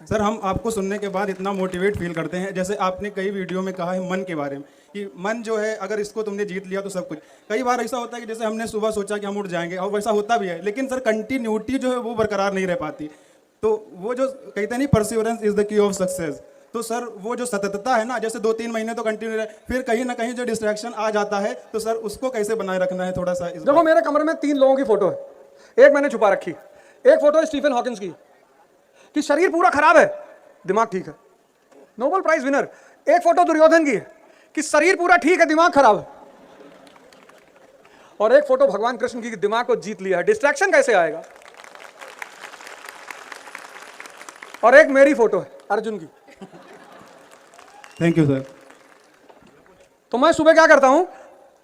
Sir हम आपको सुनने के बाद इतना मोटिवेट फील करते हैं, जैसे आपने कई वीडियो में कहा है मन के बारे में कि मन जो है अगर इसको तुमने जीत लिया तो सब कुछ। कई बार ऐसा होता है कि जैसे हमने सुबह सोचा कि हम उठ जाएंगे और वैसा होता भी है, लेकिन सर कंटिन्यूटी जो है वो बरकरार नहीं रह पाती। तो वो जो कहते हैं नहीं, perseverance is the key of success. तो सर वो जो सततता है ना, जैसे 2-3 महीने तो कंटिन्यू रहे, फिर कहीं ना कहीं जो डिस्ट्रैक्शन आ जाता है, तो सर उसको कैसे बनाए रखना है थोड़ा सा। देखो मेरे कमरे में 3 लोगों की फोटो है, एक मैंने छुपा रखी। एक फोटो है स्टीफन हॉकिंस की कि शरीर पूरा खराब है, दिमाग ठीक है, नोबेल प्राइज विनर। एक फोटो दुर्योधन की है कि शरीर पूरा ठीक है, दिमाग खराब है। और एक फोटो भगवान कृष्ण की, दिमाग को जीत लिया है, डिस्ट्रैक्शन कैसे आएगा। और एक मेरी फोटो है अर्जुन की। Thank you sir. तो मैं सुबह क्या करता हूं,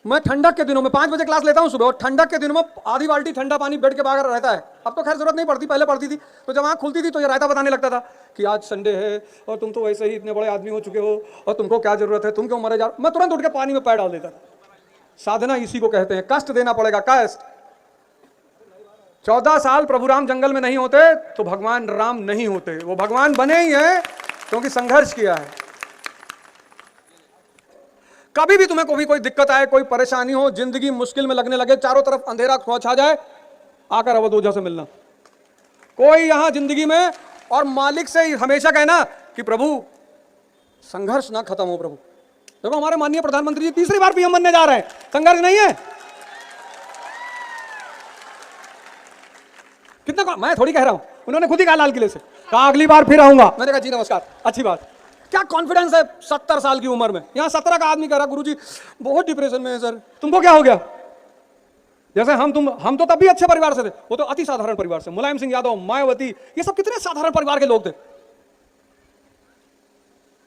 मैं ठंडक के दिनों में 5 बजे क्लास लेता हूं सुबह, और ठंडक के दिनों में आधी बाल्टी ठंडा पानी बेड के बाहर रहता है। अब तो खैर जरूरत नहीं पड़ती, पहले पड़ती थी। तो जब आँख खुलती थी तो ये रायता बताने लगता था कि आज संडे है और तुम तो वैसे ही इतने बड़े आदमी हो चुके हो और तुमको क्या जरूरत है, तुम क्यों मरे जा। मैं तुरंत उठ के पानी में पैर डाल देता था। साधना इसी को कहते हैं, कष्ट देना पड़ेगा, कष्ट। 14 साल प्रभु राम जंगल में नहीं होते तो भगवान राम नहीं होते। वो भगवान बने ही हैं क्योंकि संघर्ष किया है। कभी भी तुम्हें कोई दिक्कत आए, कोई परेशानी हो, जिंदगी मुश्किल में लगने लगे, चारों तरफ अंधेरा छा जाए, आकर अवधूजा से मिलना। कोई यहां जिंदगी में, और मालिक से हमेशा कहना कि प्रभु संघर्ष ना खत्म हो। प्रभु देखो हमारे माननीय प्रधानमंत्री जी 3री बार पीएम बनने जा रहे हैं, संघर्ष नहीं है। कितना मैं थोड़ी कह रहा हूं, उन्होंने खुद ही कहा लाल किले से, कहा अगली बार फिर आऊंगा। मैंने कहा जी नमस्कार, अच्छी बात। क्या कॉन्फिडेंस है 70 साल की उम्र में। यहां 17 का आदमी कह रहा गुरुजी बहुत डिप्रेशन में है सर। तुमको क्या हो गया। जैसे हम तो तब भी अच्छे परिवार से थे, वो तो अति साधारण परिवार से। मुलायम सिंह यादव, मायावती, ये सब कितने साधारण परिवार के लोग थे।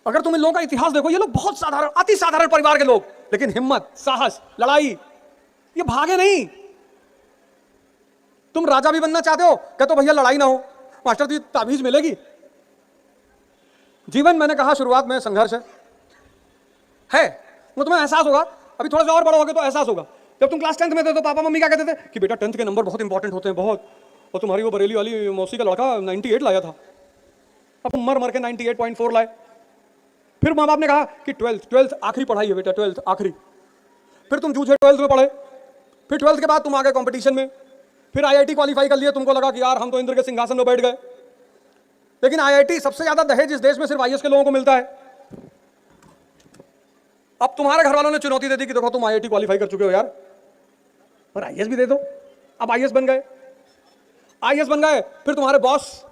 अगर तुम इन लोगों का इतिहास देखो, ये लोग बहुत साधारण, अति साधारण परिवार के लोग, लेकिन हिम्मत, साहस, लड़ाई, ये भागे नहीं। तुम राजा भी बनना चाहते हो, कहते हो भैया लड़ाई ना हो, मास्टर जी ताबीज मिलेगी। जीवन मैंने कहा शुरुआत में संघर्ष है। वो तुम्हें एहसास होगा, अभी थोड़ा सा और बड़ा हो गया तो एहसास होगा। जब तुम क्लास 10th में थे तो पापा मम्मी क्या कहते थे कि बेटा 10th के नंबर बहुत इंपॉर्टेंट होते हैं, बहुत। और तुम्हारी वो बरेली वाली मौसी का लड़का 98 लाया था, अब तुम मर के 98.4 लाए। फिर माँ बाप ने कहा कि 12th आखिरी पढ़ाई है बेटा, 12th आखिरी। फिर तुम जूझे 12th में पढ़े, फिर 12th के बाद तुम आ गए कॉम्पिटिशन में, फिर IIT क्वालिफाई कर लिए। तुमको लगा कि यार हम तो इंद्र के सिंहासन में बैठ गए। लेकिन IIT सबसे ज्यादा दहेज इस देश में सिर्फ IAS के लोगों को मिलता है। अब तुम्हारे घर वालों ने चुनौती दे दी कि देखो तुम IIT क्वालिफाई कर चुके हो यार, पर IAS भी दे दो। अब IAS बन गए, फिर तुम्हारे बॉस,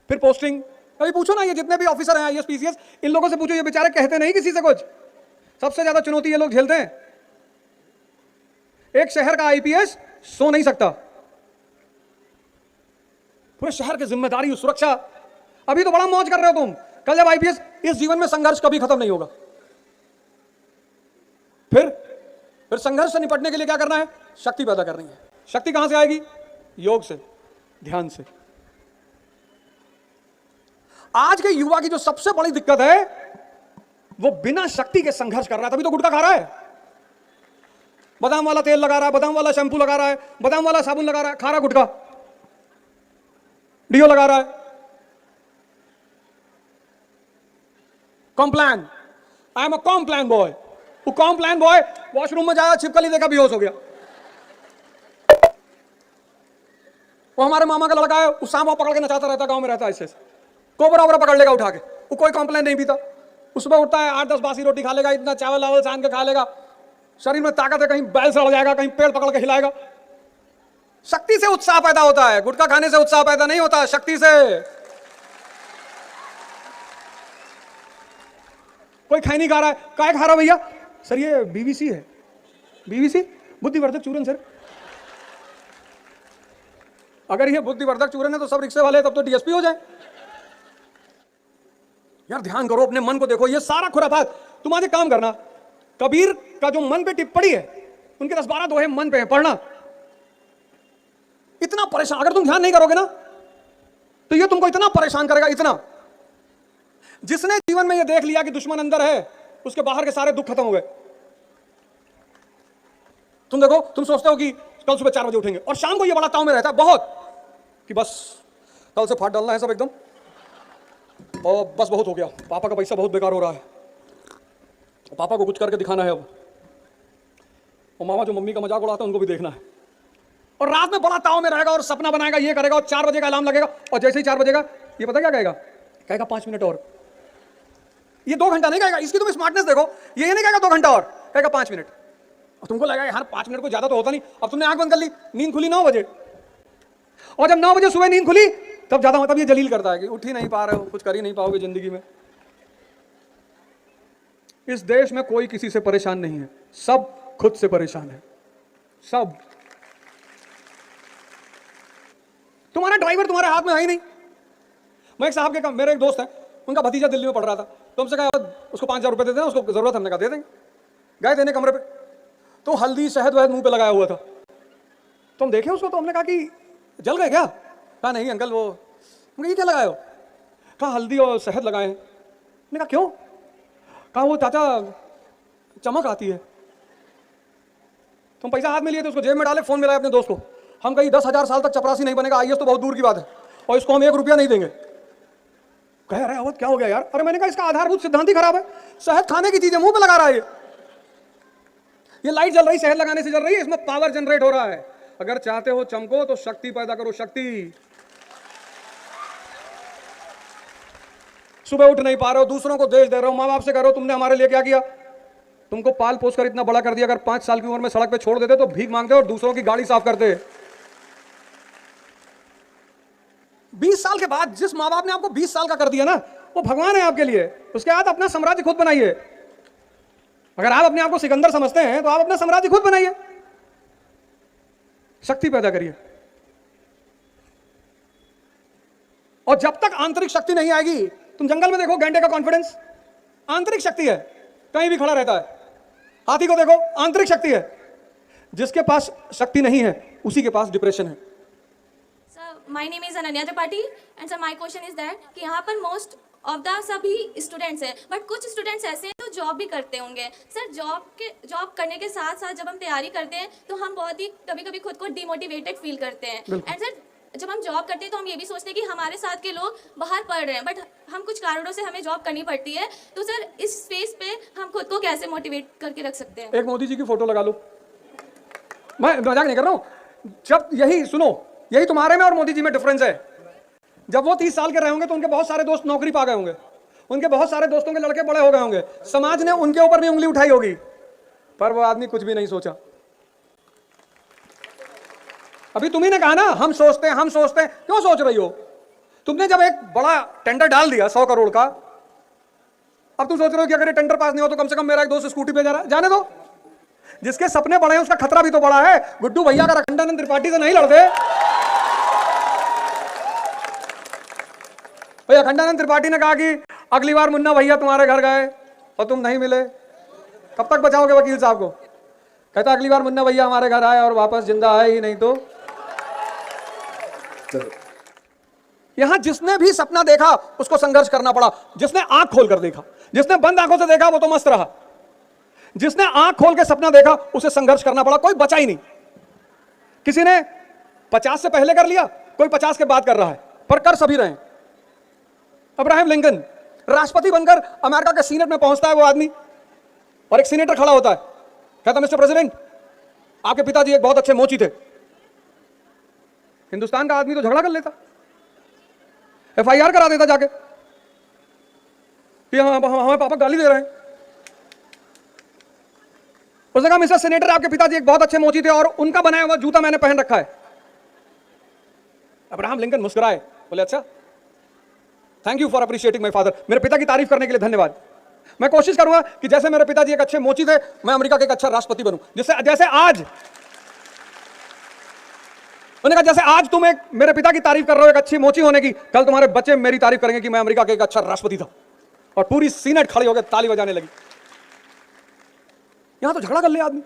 फिर पोस्टिंग। कभी पूछो ना, ये जितने भी ऑफिसर हैं IAS PCS, इन लोगों से पूछो, ये बेचारे कहते नहीं किसी से कुछ। सबसे ज्यादा चुनौती ये लोग झेलते हैं। एक शहर का IPS सो नहीं सकता, पूरे शहर की जिम्मेदारी, सुरक्षा। अभी तो बड़ा मौज कर रहे हो तुम, कल जब IPS, इस जीवन में संघर्ष कभी खत्म नहीं होगा। फिर संघर्ष से निपटने के लिए क्या करना है, शक्ति पैदा करनी है। शक्ति कहां से आएगी, योग से, ध्यान से। आज के युवा की जो सबसे बड़ी दिक्कत है, वो बिना शक्ति के संघर्ष कर रहा है, तभी तो गुटखा खा रहा है। बादाम वाला तेल लगा रहा है, बादाम वाला शैंपू लगा रहा है, बादाम वाला साबुन लगा रहा है, खा रहा गुटखा, डीओ लगा रहा है। Complan, I am a Complan boy. वो कॉम्प्लान बॉय वॉशरूम में जाया, छिपकली देखा, बेहोश हो गया। वो हमारे मामा का लड़का है, उस सांप पकड़ के नचाता रहता, गांव में रहता है, ऐसे कोबरा वोबरा पकड़ लेगा उठा के। वो कोई कॉम्प्लान नहीं पीता, सुबह उठता है 8-10 बासी रोटी खा लेगा, इतना चावल वावल सान के खा लेगा, शरीर में ताकत है, कहीं बैल सड़ जाएगा, कहीं पेड़ पकड़ के हिलाएगा। शक्ति से उत्साह पैदा होता है, गुटखा खाने से उत्साह पैदा नहीं होता, शक्ति से। कोई खै नहीं खा रहा है, काय खा रहा भैया, सर ये BBC है, BBC बुद्धिवर्धक चूरन सर। अगर ये बुद्धिवर्धक चूरन है तो सब रिक्शे वाले तब तो DSP हो जाए यार। ध्यान करो, अपने मन को देखो, ये सारा खुराफात। तुम आज एक काम करना, कबीर का जो मन पे टिप्पणी है, उनके 10-12 दोहे मन पे है, पढ़ना। इतना परेशान, अगर तुम ध्यान नहीं करोगे ना तो ये तुमको इतना परेशान करेगा, इतना। जिसने जीवन में ये देख लिया कि दुश्मन अंदर है, उसके बाहर के सारे दुख खत्म हो गए। तुम देखो, तुम सोचते हो कि कल सुबह 4 बजे उठेंगे, और शाम को ये बड़ा ताव में रहता है बहुत कि बस कल से फाड़ डालना है सब एकदम। और बस बहुत हो गया, पापा का पैसा बहुत बेकार हो रहा है, पापा को कुछ करके दिखाना है अब। और मामा जो मम्मी का मजाक उड़ाता है उनको भी देखना है। और रात में बड़ा ताव में रहेगा और सपना बनाएगा, ये करेगा, और 4 बजे का अलार्म लगेगा, और जैसे ही 4 बजेगा ये पता क्या कहेगा? कहेगा 5 मिनट और। ये 2 घंटा नहीं कहेगा, इसकी तुम स्मार्टनेस देखो, ये नहीं कहेगा 2 घंटा और, कहेगा 5 मिनट। और तुमको लगेगा यार 5 मिनट को ज्यादा तो होता नहीं। अब तुमने आंख बंद कर ली, नींद खुली 9 बजे, और जब 9 बजे सुबह नींद खुली तब ज्यादा मतलब ये जलील करता है कि उठ ही नहीं पा रहे हो, कुछ कर ही नहीं पाओगे जिंदगी में। इस देश में कोई किसी से परेशान नहीं है, सब खुद से परेशान है, सब। तुम्हारा ड्राइवर तुम्हारे हाथ में है ही नहीं। मैं एक साहब के मेरे एक दोस्त है, उनका भतीजा दिल्ली में पढ़ रहा था, तो हमसे कहा उसको 5,000 रुपए दे देना, उसको जरूरत, हमने कहा दे देंगे। गए देने कमरे पे, तो हल्दी शहद वहद मुंह पे लगाया हुआ था। तो हम देखे उसको, तो हमने कहा कि जल गए क्या? कहा नहीं अंकल, वो ये क्या लगाए हो? कहा हल्दी और शहद लगाए हैं। मैंने कहा क्यों? कहा वो चाचा चमक आती है। तुम पैसा हाथ में लिए थे, उसको जेब में डाले, फोन मिलाया अपने दोस्त को। हम कहीं 10,000 साल तक चपरासी नहीं बनेगा, आईएएस तो बहुत दूर की बात है, और इसको हम 1 रुपया नहीं देंगे। कह रहे अवध क्या हो गया यार? अरे मैंने कहा इसका आधारभूत सिद्धांत ही खराब है। शहद खाने की चीज है, मुंह पे लगा रहा है। ये लाइट जल रही शहद लगाने से जल रही है, इसमें पावर जनरेट हो रहा है। अगर चाहते हो चमको तो शक्ति पैदा करो, शक्ति। सुबह उठ नहीं पा रहे हो, दूसरों को देश दे रहे हो, माँ बाप से कह रहे हो तुमने हमारे लिए क्या किया? तुमको पाल पोस कर इतना बड़ा कर दिया, अगर 5 साल की उम्र में सड़क पे छोड़ देते तो भीख मांगते और दूसरों की गाड़ी साफ करते। 20 साल के बाद जिस माँ बाप ने आपको 20 साल का कर दिया ना, वो भगवान है आपके लिए। उसके बाद अपना साम्राज्य खुद बनाइए। अगर आप अपने आप को सिकंदर समझते हैं तो आप अपना साम्राज्य खुद बनाइए, शक्ति पैदा करिए। और जब तक आंतरिक शक्ति नहीं आएगी, तुम जंगल में देखो गैंडे का कॉन्फिडेंस आंतरिक शक्ति है, कहीं भी खड़ा रहता है। हाथी को देखो, आंतरिक शक्ति है। जिसके पास शक्ति नहीं है उसी के पास डिप्रेशन है। My name is Ananya Tripathi and sir my question is that कि यहाँ पर most of the सभी स्टूडेंट्स हैं, बट कुछ स्टूडेंट्स ऐसे हैं जो जॉब भी करते होंगे। सर जॉब करने के साथ साथ जब हम तैयारी करते हैं तो हम बहुत ही कभी कभी खुद को डिमोटिवेटेड फील करते हैं। एंड सर जब हम जॉब करते हैं तो हम ये भी सोचते हैं कि हमारे साथ के लोग बाहर पढ़ रहे हैं, बट हम कुछ कारणों से हमें जॉब करनी पड़ती है। तो सर इस स्पेस पे हम खुद को कैसे मोटिवेट करके रख सकते हैं? एक मोदी जी की फोटो लगा लो। मैं मजाक नहीं कर रहा हूं। जब यही सुनो, यही तुम्हारे में और मोदी जी में डिफरेंस है। जब वो 30 साल के रहे होंगे तो उनके बहुत सारे दोस्त नौकरी पा गए होंगे, उनके बहुत सारे दोस्तों के लड़के बड़े हो गए होंगे, समाज ने उनके ऊपर भी उंगली उठाई होगी, पर वो आदमी कुछ भी नहीं सोचा। अभी तुम्ही ने कहा ना हम सोचते हैं, हम सोचते हैं। क्यों सोच रही हो? तुमने जब एक बड़ा टेंडर डाल दिया 100 करोड़ का, अब तुम सोच रहे हो कि अगर ये टेंडर पास नहीं हो तो कम से कम मेरा एक दोस्त स्कूटी पे जा रहा है, जाने दो। जिसके सपने बड़े हैं उसका खतरा भी तो बड़ा है। गुड्डू भैया का अखंडानंद त्रिपाठी से नहीं लड़ते। भाई अखंडानंद त्रिपाठी ने कहा कि अगली बार मुन्ना भैया तुम्हारे घर गए और तुम नहीं मिले, कब तक बचाओगे वकील साहब को? कहता अगली बार मुन्ना भैया हमारे घर आए और वापस जिंदा आए ही नहीं तो। यहां जिसने भी सपना देखा उसको संघर्ष करना पड़ा। जिसने आंख खोलकर देखा, जिसने बंद आंखों से देखा वो तो मस्त रहा। जिसने आंख खोल के सपना देखा उसे संघर्ष करना पड़ा, कोई बचा ही नहीं। किसी ने 50 से पहले कर लिया, कोई 50 के बाद कर रहा है, पर कर सभी रहे हैं। अब्राहम लिंकन राष्ट्रपति बनकर अमेरिका के सीनेट में पहुंचता है वो आदमी, और एक सीनेटर खड़ा होता है, कहता मिस्टर प्रेसिडेंट आपके पिताजी एक बहुत अच्छे मोची थे। हिंदुस्तान का आदमी तो झगड़ा कर लेता, FIR करा देता जाके कि हमारे पापा गाली दे रहे हैं। उसने कहा मिस्टर सीनेटर आपके पिताजी एक बहुत अच्छे मोची थे और उनका बनाया हुआ जूता मैंने पहन रखा है। अब्राहम लिंकन मुस्कुराए, बोले अच्छा thank you for appreciating my father, मेरे पिता की तारीफ करने के लिए धन्यवाद। मैं कोशिश करूंगा कि जैसे मेरे पिताजी एक अच्छे मोची थे, मैं अमेरिका का एक अच्छा राष्ट्रपति बनूं। जैसे आज उन्होंने कहा जैसे आज तुम एक मेरे पिता की तारीफ कर रहे हो एक अच्छी मोची होने की, कल तुम्हारे बच्चे मेरी तारीफ करेंगे कि मैं अमेरिका का एक अच्छा राष्ट्रपति था। और पूरी सीनेट खड़ी होकर ताली बजाने लगी। यहां तो झगड़ा कर लिया आदमी।